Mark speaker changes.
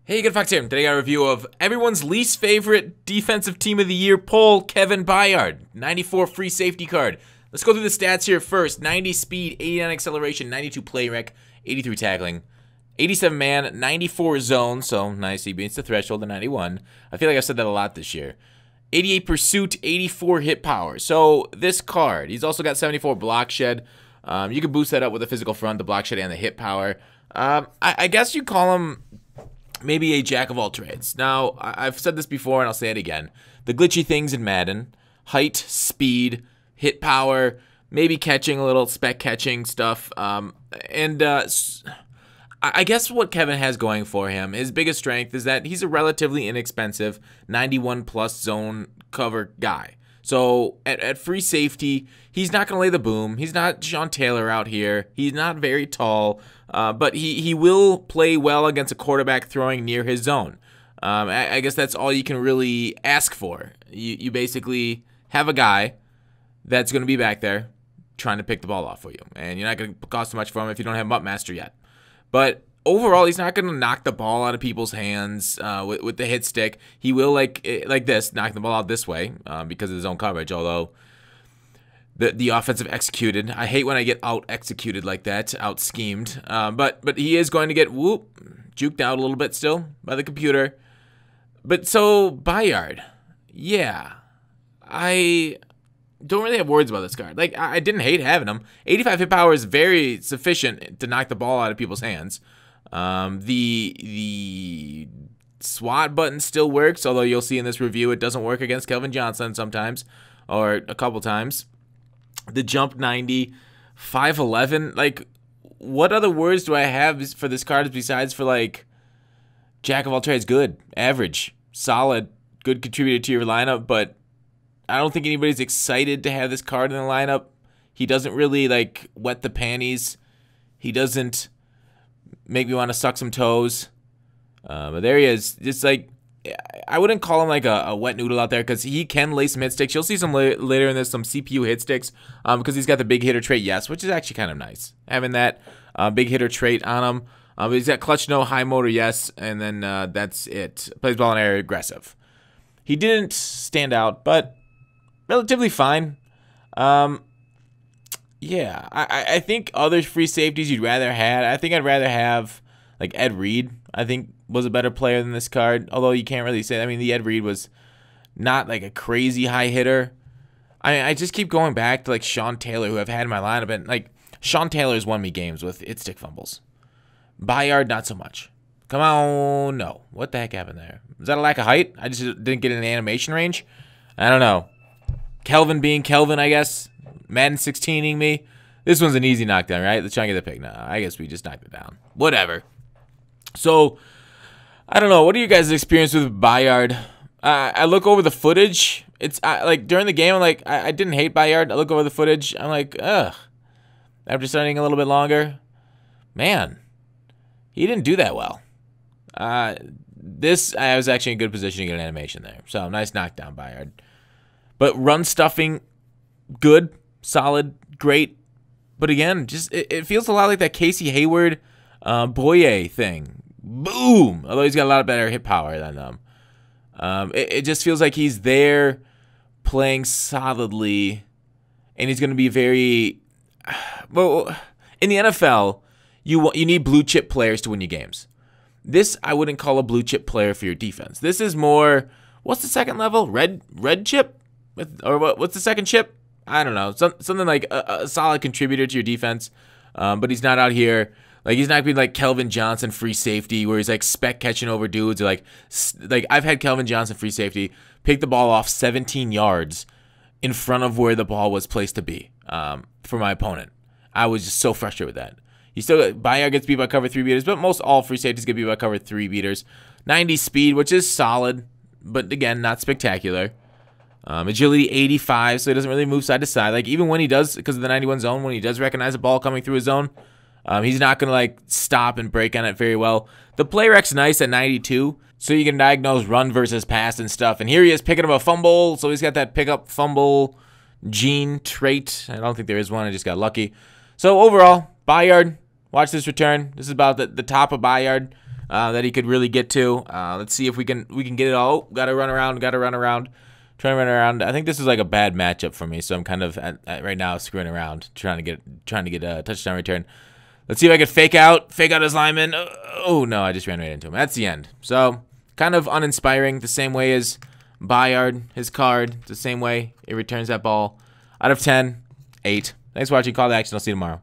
Speaker 1: Hey, good Fox here. Today I got a review of everyone's least favorite defensive team of the year poll, Kevin Byard. 94 free safety card. Let's go through the stats here first. 90 speed, 89 acceleration, 92 play rec, 83 tackling, 87 man, 94 zone, so nice, he beats the threshold of 91. I feel like I've said that a lot this year. 88 pursuit, 84 hit power. So this card, he's also got 74 block shed. You can boost that up with the physical front, the block shed, and the hit power. I guess you call him maybe a jack of all trades. Now, I've said this before and I'll say it again. The glitchy things in Madden, height, speed, hit power, maybe catching a little spec catching stuff. I guess what Kevin has going for him, his biggest strength is that he's a relatively inexpensive 91 plus zone cover guy. So at free safety, he's not going to lay the boom. He's not Sean Taylor out here. He's not very tall, but he will play well against a quarterback throwing near his zone. I guess that's all you can really ask for. You basically have a guy that's going to be back there trying to pick the ball off for you. And you're not going to cost too much for him if you don't have MUT Master yet. But overall, he's not going to knock the ball out of people's hands with the hit stick. He will, like this, knock the ball out this way because of his own coverage, although the offensive executed. I hate when I get out-executed like that, out-schemed. But he is going to get, juked out a little bit still by the computer. But so, Byard, yeah, I don't really have words about this card. Like, I didn't hate having him. 85 hit power is very sufficient to knock the ball out of people's hands. The SWAT button still works, although you'll see in this review it doesn't work against Kelvin Johnson sometimes, or a couple times. The jump 90, 5'11", like, what other words do I have for this card besides for, like, jack of all trades? Good, average, solid, good contributor to your lineup, but I don't think anybody's excited to have this card in the lineup. He doesn't really, like, wet the panties. He doesn't make me want to suck some toes. But there he is. Just like, I wouldn't call him like a wet noodle out there because he can lay some hit sticks. You'll see some later in this, some CPU hit sticks because he's got the big hitter trait, yes, which is actually kind of nice. Having that big hitter trait on him. But he's got clutch, no, high motor, yes, and then that's it. Plays ball in area, aggressive. He didn't stand out, but relatively fine. Yeah, I think other free safeties you'd rather have. I think I'd rather have like Ed Reed. I think was a better player than this card. Although you can't really say. I mean, the Ed Reed was not like a crazy high hitter. I just keep going back to like Sean Taylor, who I've had in my lineup, and like Sean Taylor's won me games with hit stick fumbles. Byard, not so much. Come on, no. What the heck happened there? Was that a lack of height? I just didn't get an animation range. I don't know. Kelvin being Kelvin, I guess. Madden 16ing me. This one's an easy knockdown, right? Let's try and get the pick. No, I guess we just knocked it down. Whatever. So, I don't know. What are you guys' experience with Byard? I look over the footage. It's like during the game, I'm like, I didn't hate Byard. I look over the footage. I'm like, ugh. After studying a little bit longer, man, he didn't do that well. I was actually in good position to get an animation there. So, nice knockdown, Byard. But run stuffing, good, solid, great. But again, just it feels a lot like that Casey Hayward, Boye thing. Boom! Although he's got a lot better hit power than them. It just feels like he's there playing solidly. And he's going to be very... Well, in the NFL, you need blue chip players to win your games. This, I wouldn't call a blue chip player for your defense. This is more... What's the second level? Red chip? Or what's the second chip? I don't know. Something like a solid contributor to your defense. But he's not out here. Like, he's not being like Kelvin Johnson free safety where he's like spec catching over dudes. Or like I've had Kelvin Johnson free safety pick the ball off 17 yards in front of where the ball was placed to be for my opponent. I was just so frustrated with that. Byard gets beat by cover 3 beaters, but most all free safeties get beat by cover 3 beaters. 90 speed, which is solid, but again, not spectacular. Agility 85, so he doesn't really move side to side. Like, even when he does, because of the 91 zone, when he does recognize a ball coming through his zone, he's not going to, like, stop and break on it very well. The play rec's nice at 92, so you can diagnose run versus pass and stuff. And here he is picking up a fumble, so he's got that pick-up fumble gene trait. I don't think there is one. I just got lucky. So, overall, Byard, watch this return. This is about the top of Byard. that he could really get to. Let's see if we can get it all. Got to run around. Trying to run around. I think this is like a bad matchup for me, so I'm kind of at right now screwing around, trying to get a touchdown return. Let's see if I can fake out his lineman. Oh no, I just ran right into him. That's the end. So kind of uninspiring. The same way as Byard, his card. The same way it returns that ball. Out of 10, 8. Thanks for watching. Call to action. I'll see you tomorrow.